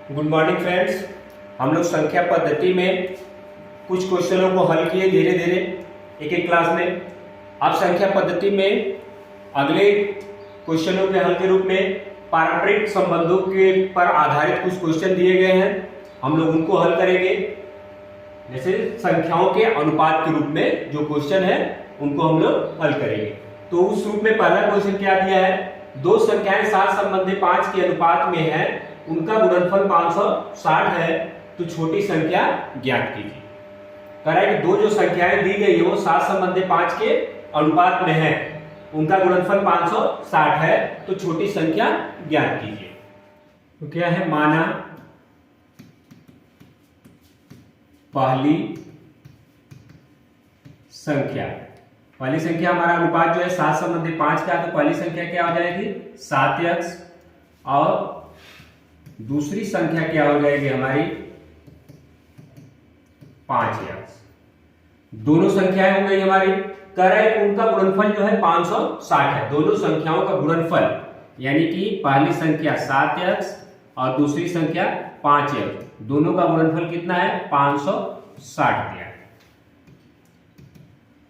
Good morning friends. हम लोग संख्या पद्धति में कुछ क्वेश्चनों को हल किए धीरे धीरे एक एक क्लास में। अब संख्या पद्धति में अगले क्वेश्चनों के हल के रूप में पारंपरिक संबंधों के पर आधारित कुछ क्वेश्चन दिए गए हैं, हम लोग उनको हल करेंगे। जैसे संख्याओं के अनुपात के रूप में जो क्वेश्चन है उनको हम लोग हल करेंगे। तो उस रूप में पहला क्वेश्चन क्या दिया है, दो संख्याएं 7 संबंधी 5 के अनुपात में है, उनका गुणनफल 560 है, तो छोटी संख्या ज्ञात कीजिए। कह रहा है कि दो जो संख्याएं दी गई है वो 7 संबंधी 5 के अनुपात में है, उनका गुणनफल 560 है, तो छोटी संख्या ज्ञात कीजिए। तो क्या है, माना पहली संख्या हमारा अनुपात जो है 7 संबंधी 5 का, तो पहली संख्या क्या हो जाएगी 7x और दूसरी संख्या क्या हो जाएगी हमारी 5x। दोनों संख्याएं हो गई हमारी। कह रहा है कि उनका गुणनफल जो है 560 है, दोनों संख्याओं का गुणनफल, यानी कि पहली संख्या 7x और दूसरी संख्या 5x, दोनों का गुणनफल कितना है 560 दिया है।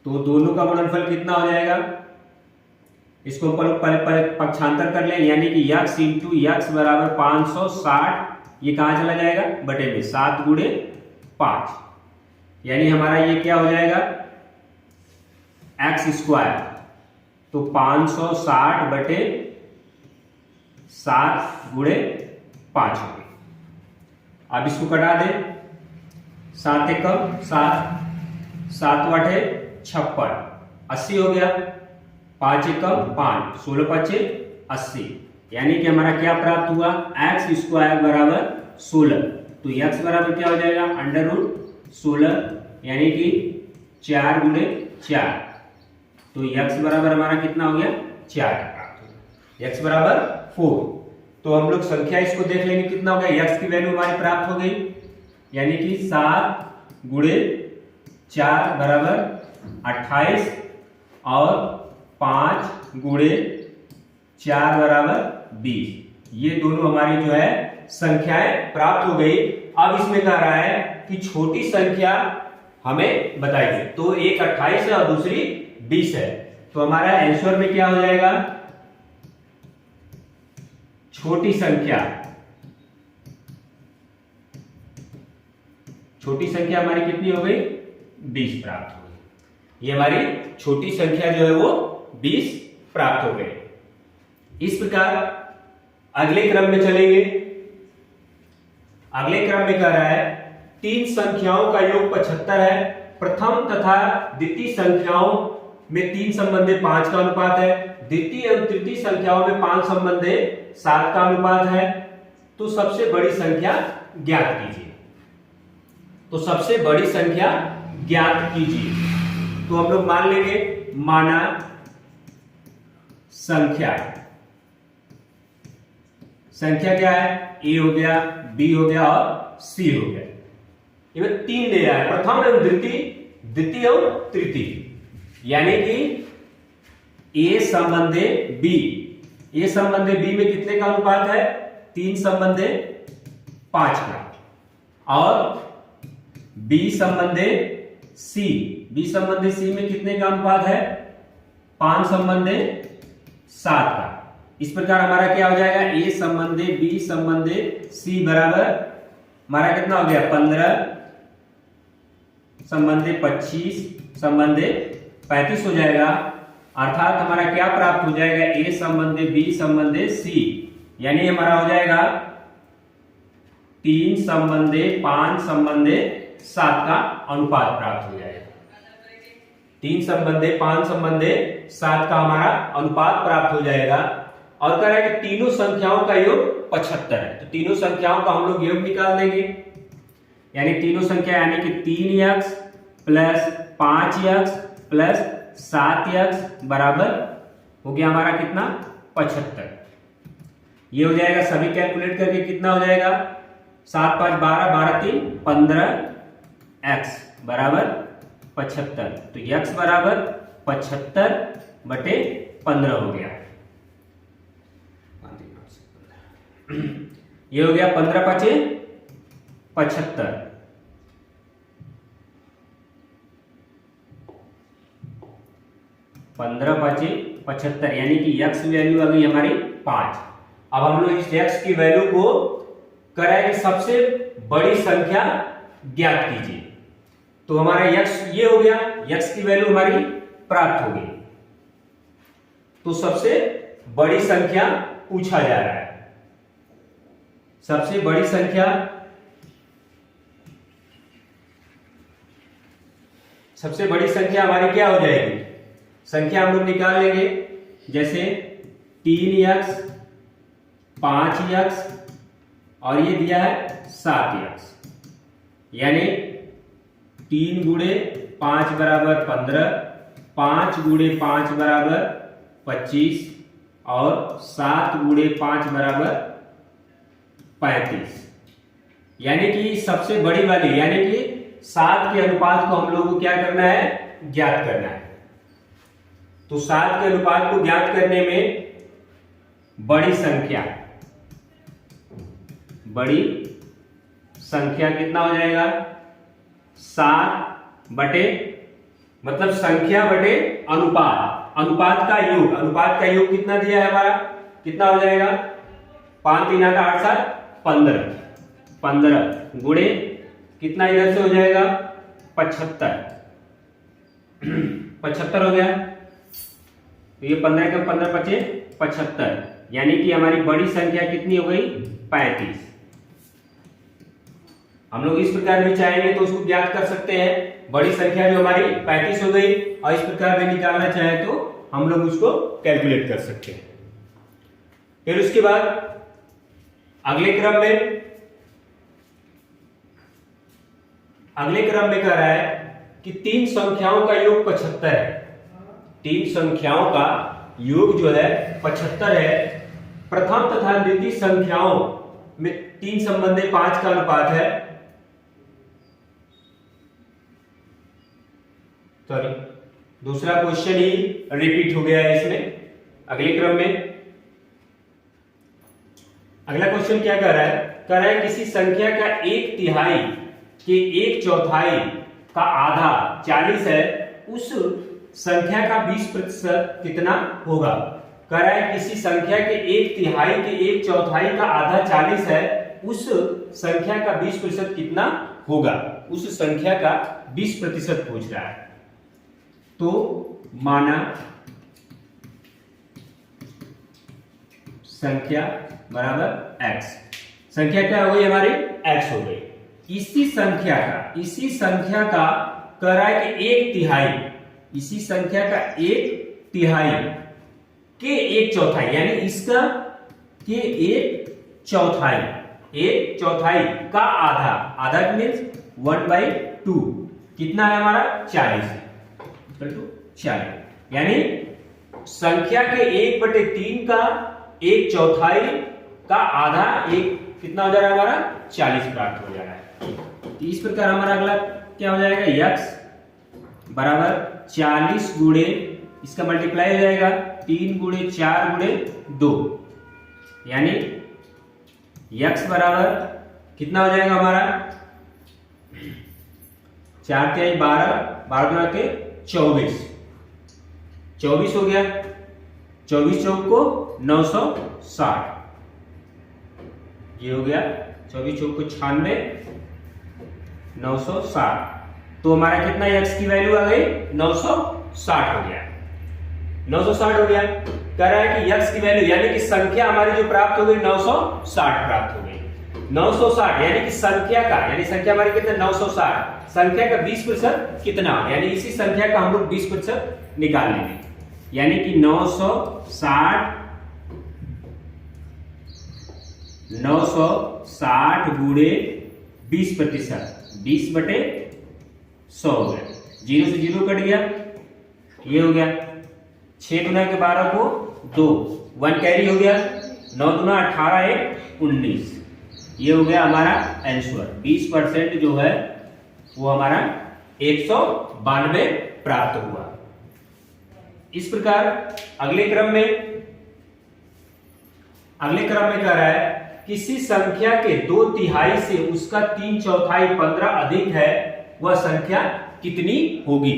तो दोनों का गुणनफल कितना हो जाएगा, इसको पहले पक्षांतर कर लें, यानी कि x इंटू x बराबर 560, ये कहां चला जाएगा बटे में 7 गुणे 5, यानी हमारा ये क्या हो जाएगा x स्क्वायर, तो 560 बटे 7 गुणे 5 हो गए। अब इसको कटा दे, 7 एकम 7, 7 वाटे 56, 80 हो गया, 5 एकम 5, 16 पचे 80, यानी कि हमारा क्या प्राप्त हुआ x स्क्वायर बराबर 16। तो x बराबर क्या हो जाएगा अंडर रूट 16, यानी कि 4 गुणे 4, तो x बराबर हमारा कितना हो गया 4 प्राप्त हो गया, x बराबर 4। तो हम लोग संख्या इसको देख लेंगे कितना हो गया, x की वैल्यू हमारी प्राप्त हो गई, यानी कि 7 गुणे 4 बराबर 28 और 5 गुणे 4 बराबर 20। ये दोनों हमारी जो है संख्याएं प्राप्त हो गई। अब इसमें कह रहा है कि छोटी संख्या हमें बताइए, तो एक 28 है और दूसरी 20 है, तो हमारा आंसर में क्या हो जाएगा, छोटी संख्या हमारी कितनी हो गई 20 प्राप्त हो गई। ये हमारी छोटी संख्या जो है वो 20 प्राप्त हो गई। इस प्रकार अगले क्रम में चलेंगे। अगले क्रम में कह रहा है 3 संख्याओं का योग 75 है, प्रथम तथा द्वितीय संख्याओं में 3 संबंधी 5 का अनुपात है, द्वितीय एवं तृतीय संख्याओं में 5 संबंधी 7 का अनुपात है, तो सबसे बड़ी संख्या ज्ञात कीजिए। तो सबसे बड़ी संख्या ज्ञात कीजिए। तो हम लोग मान लेंगे, माना संख्या क्या है, a हो गया, b हो गया और c हो गया। ये 3 दे रहा है, प्रथम एवं द्वितीय एवं तृतीय, यानी कि a संबंधे b में कितने का अनुपात है 3 संबंधे 5 का, और b संबंधे c में कितने का अनुपात है 5 संबंधे 7 का। इस प्रकार हमारा क्या हो जाएगा, a संबंधे b संबंधे c बराबर हमारा कितना हो गया 15 संबंधे 25 संबंधे 35 हो जाएगा। अर्थात हमारा क्या प्राप्त हो जाएगा, a संबंधे b संबंधे c, यानी हमारा हो जाएगा 3 संबंधे 5 संबंधे 7 का अनुपात प्राप्त हो जाएगा। 3 संबंधे 5 संबंधे 7 का हमारा अनुपात प्राप्त हो जाएगा। और कह रहा है कि तीनों संख्याओं का योग 75 है, तो तीनों संख्याओं का हम लोग योग निकाल देंगे, यानी तीनों संख्या यानी कि 3x plus 5x plus 7x बराबर हो गया हमारा कितना 75। ये हो जाएगा, सभी कैलकुलेट करके कितना हो जाएगा 7 5 12 12 3 15x बराबर 75, तो x बराबर 75 बटे 15 हो गया। ये हो गया 15 5 75, 15 5 75 यानी कि x वैल्यू आ गई हमारी 5। अब हम लोग इस x की वैल्यू को कराए कि सबसे बड़ी संख्या ज्ञात कीजिए। तो हमारा x ये हो गया, x की वैल्यू हमारी प्राप्त हो गई। तो सबसे बड़ी संख्या पूछा जा रहा है। सबसे बड़ी संख्या, सबसे बड़ी संख्या हमारी क्या हो जाएगी? संख्या हम लोग निकाल लेंगे, जैसे 3x 5x और ये दिया है 7x, यानी 3 गुणे 5 बराबर 15, 5 गुणे 5 बराबर 25 और 7 गुणे 5 बराबर 35। यानी कि सबसे बड़ी वाली यानी कि 7 के अनुपात को हम लोग को क्या करना है? ज्ञात करना है। तो 7 के अनुपात को ज्ञात करने में बड़ी संख्या कितना हो जाएगा? 7 बटे मतलब संख्या बटे अनुपात, अनुपात का योग कितना दिया है हमारा? कितना हो जाएगा? 5 3 8 8 7 15, 15 गुणे कितना इधर से हो जाएगा? 75, 75 हो गया। तो ये 15 का 15 5 75, यानी कि हमारी बड़ी संख्या कितनी हो गई? 35। हम लोग इस प्रकार भी चाहेंगे तो उसको ज्ञात कर सकते हैं। बड़ी संख्या जो हमारी 35 हो गई और इस प्रकार भी निकालना चाहे तो हम लोग उसको कैलकुलेट कर सकते हैं। फिर उसके बाद अगले क्रम में कह रहा है कि 3 संख्याओं का योग 75 है। 3 संख्याओं का योग जो है 75 है। प्रथम तथा द्वितीय संख्याओं में 3 संबंधी 5 का अनुपात है। सॉरी, दूसरा क्वेश्चन ही रिपीट हो गया है इसमें अगले क्रम में। अगला क्वेश्चन क्या कर रहा है? कह रहा है किसी संख्या का 1/3 के 1/4 का आधा 40 है, उस संख्या का 20% कितना होगा? कह रहा है किसी संख्या के 1/3 के 1/4 का आधा 40 है, उस संख्या का 20% कितना होगा? उस संख्या का 20% पूछ रहा है। तो माना संख्या बराबर x, संख्या क्या हो गई हमारी? x हो गई। इसी संख्या का कह रहा है कि 1/3, इसी संख्या का 1/3 के 1/4 यानी इसका के 1/4 का आधा मीन्स 1/2 कितना है हमारा? 40 है, 40 यानी संख्या के 1/3 का 1/4 का आधा कितना हो जा रहा है हमारा? 40 प्राप्त हो जा रहा है। तो इस प्रकार हमारा अगला क्या हो जाएगा? x बराबर 40 गुणे इसका मल्टीप्लाई हो जाएगा 3 गुणे 4 गुणे 2, यानी x बराबर कितना हो जाएगा हमारा? 4 3 12, 12 के 24, 24 हो गया। 24 चौक को 960, ये हो गया 24 चौक को 96, 960। तो हमारा कितना x की वैल्यू आ गई? 960 हो गया। 960 हो गया। कह रहा है कि x की वैल्यू यानी कि संख्या हमारी जो प्राप्त हो गई 960 प्राप्त हो गई। 960 यानी कि संख्या हमारी कितना? 960। संख्या का 20% कितना? यानी इसी संख्या का हम लोग 20% निकाल लेंगे, यानी कि 960 गुणे 20%, 20/100 हो गया। 0 से 0 कट गया, ये हो गया। 6 गुना के 12 को 2, 1 कैरी हो गया। 9 गुना 18 1 19, ये हो गया हमारा आंसर। 20% जो है वो हमारा 192 प्राप्त हुआ। इस प्रकार अगले क्रम में कह रहा है किसी संख्या के 2/3 से उसका 3/4 15 अधिक है, वह संख्या कितनी होगी?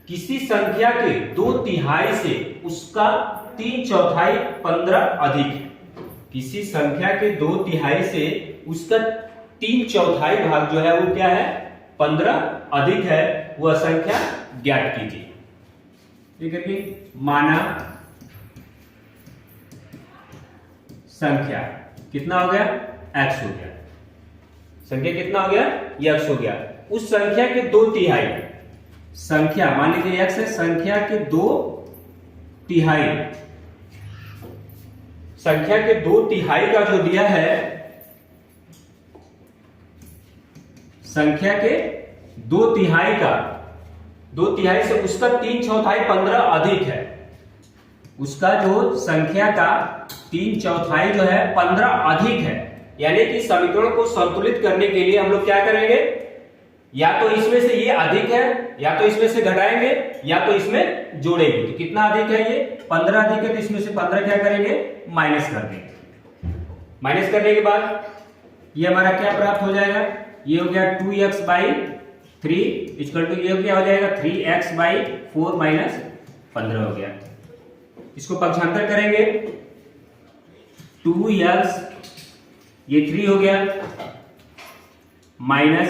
किसी संख्या के 2/3 से उसका 3/4 15 अधिक है। किसी संख्या के 2/3 से उसका 3/4 भाग जो है वो क्या है? 15 अधिक है, वह संख्या ज्ञात कीजिए। ठीक है कि माना संख्या कितना हो गया? x हो गया। संख्या कितना हो गया? ये x हो गया। उस संख्या के 2/3 संख्या, मान लीजिए x है, संख्या के 2/3 संख्या के 2/3 का जो दिया है, संख्या के 2/3 का 2/3 से उसका 3/4 15 अधिक है। उसका जो संख्या का 3/4 जो है 15 अधिक है, यानी कि समीकरण को संतुलित करने के लिए हम लोग क्या करेंगे? या तो इसमें से ये अधिक है, या तो इसमें से घटाएंगे, या तो इसमें जोड़ेंगे। तो कितना अधिक है? ये 15 अधिक है, तो इसमें से 15 क्या करेंगे? माइनस कर देंगे। माइनस करने के बाद ये हमारा क्या प्राप्त हो जाएगा? ये हो गया 2x/3 इक्वल टू ये क्या हो जाएगा? 3x/4 माइनस 15 हो गया। इसको पक्षांतर करेंगे, 2x ये 3 हो गया माइनस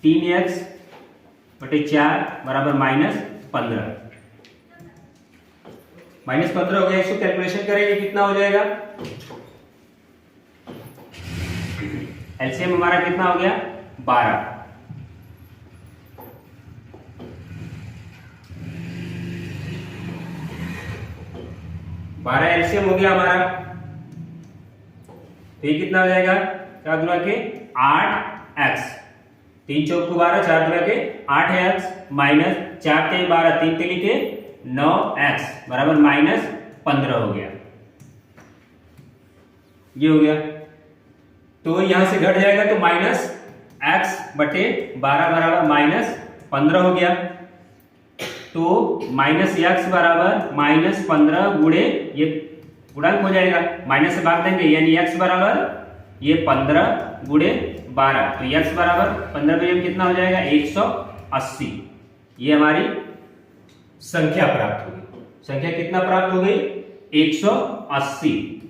3x/4 बराबर -15। -15 हो गया। इसको कैलकुलेशन करेंगे, कितना हो जाएगा? एलसीएम हमारा कितना हो गया? 12। एलसीएम हो गया हमारा। तो ये कितना हो जाएगा? 4 दूना के 8x, 3 चौक 12, 4 दूना के 8x माइनस 4 3 12, 3 3 के 9x बराबर -15 हो गया। ये हो गया। तो यहां से घट जाएगा, तो -x/12 बराबर -15 हो गया। तो -x बराबर -15 गुणे ये गुणांक हो जाएगा, माइनस से भाग देंगे, यानी x बराबर ये 15 गुणे 12, तो x बराबर 15 पे कितना हो जाएगा? 180। ये हमारी संख्या प्राप्त हो गई। संख्या कितना प्राप्त हो गई? 180।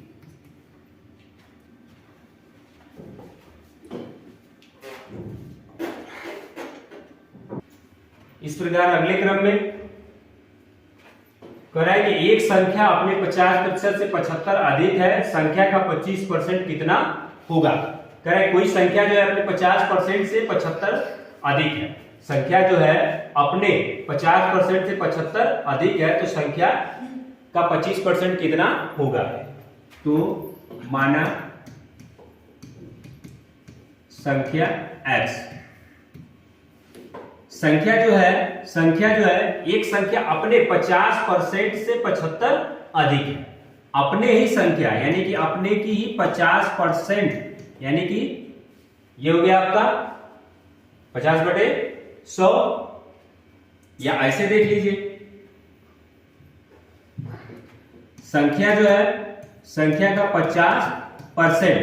इस प्रकार अगले क्रम में कह रहा है कि एक संख्या अपने 50% से 75 अधिक है, संख्या का 25% कितना होगा? कह रहा है कोई संख्या जो है अपने 50% से 75 अधिक है, संख्या जो है अपने 50% से 75 अधिक है, तो संख्या का 25% कितना होगा? तो माना संख्या x, संख्या जो है एक संख्या अपने 50% से 75 अधिक है। अपने ही संख्या यानी कि अपने की ही 50%, यानी कि ये हो गया आपका 50/100, या ऐसे देख लीजिए, संख्या जो है संख्या का 50%,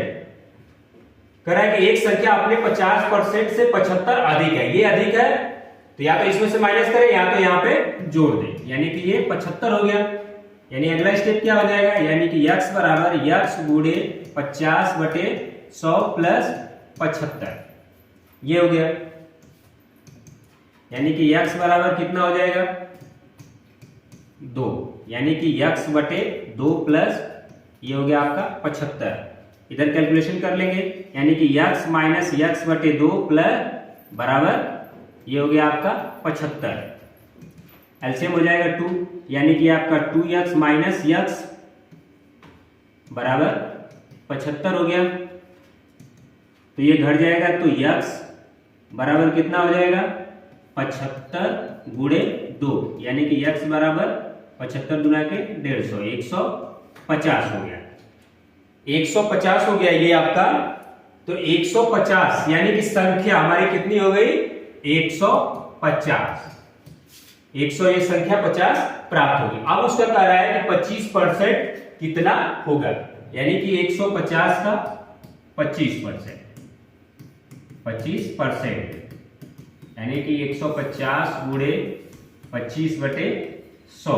कह रहा है कि एक संख्या अपने 50% से 75 अधिक है। ये अधिक है तो या तो इसमें से माइनस करें या तो यहां पे जोड़ दें, यानी कि ये 75 हो गया। यानी अगला स्टेप क्या हो जाएगा? यानी कि x बराबर x गुणे 50/100 प्लस 75, ये हो गया। यानी कि x बराबर कितना हो जाएगा? 2, यानी कि x/2 प्लस ये हो गया आपका 75। इधर कैलकुलेशन कर लेंगे, यानी कि x माइनस x/2 प्लस बराबर ये हो गया आपका 75। एलसीएम हो जाएगा 2, यानी कि आपका 2x माइनस x बराबर 75 हो गया। तो ये घट जाएगा, तो x बराबर कितना हो जाएगा? 75 गुणे 2, यानी कि x बराबर 75 गुना के 150, 150 हो गया। 150 हो गया ये आपका। तो 150 यानी कि संख्या हमारी कितनी हो गई? 150। 100 ये संख्या 50 प्राप्त होगी। अब उसका कह रहा है कि 25% कितना होगा? यानी कि 150 का 25%, 25%, यानी कि 150 गुणे 25/100,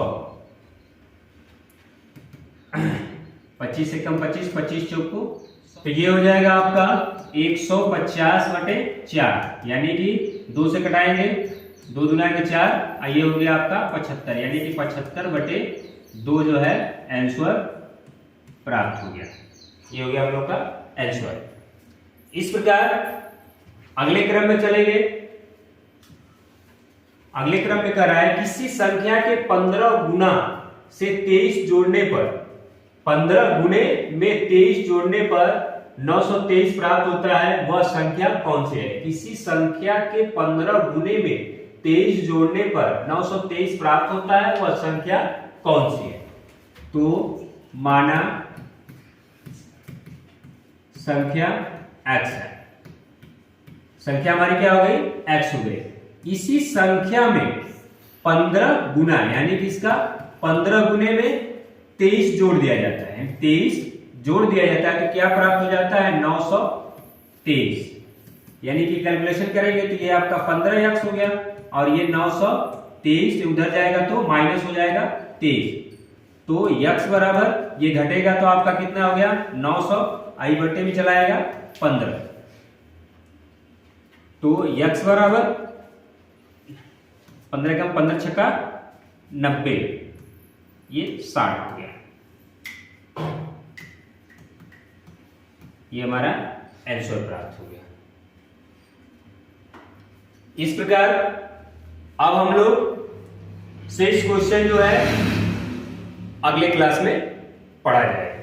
25 से कम 25, 25 चौक को, तो ये हो जाएगा आपका 150/4, यानी कि 2 से कटाएंगे, 2 दूना के 4, ये हो गया आपका 75, यानी कि 75/2 जो है आंसर प्राप्त हो गया। ये हो गया हम लोग का आंसर। इस प्रकार अगले क्रम में चलेंगे। अगले क्रम में कह रहा है किसी संख्या के 15 गुना से 23 जोड़ने पर, 15 गुणे में 23 जोड़ने पर 923 प्राप्त होता है, वह संख्या कौन सी है? किसी संख्या के 15 गुणे में 23 जोड़ने पर 923 प्राप्त होता है, वह संख्या कौन सी है? तो माना संख्या x है, संख्या हमारी क्या हो गई? x हो गई। इसी संख्या में 15 गुना, यानी कि इसका 15 गुने में 23 जोड़ दिया जाता है, 23 जोड़ दिया जाता है, तो क्या प्राप्त हो जाता है? 923, यानी कि कैलकुलेशन करेंगे तो ये आपका 15x हो गया, और ये 923 से उधर जाएगा तो माइनस हो जाएगा 23, तो x बराबर ये घटेगा तो आपका कितना हो गया? 900, आई बट्टे में चलाएगा 15, तो x बराबर 15 का 15 छक्का 90, ये 60 हो गया। ये हमारा आंसर प्राप्त हो गया। इस प्रकार अब हम लोग शेष क्वेश्चन जो है अगले क्लास में पढ़ा जाएगा।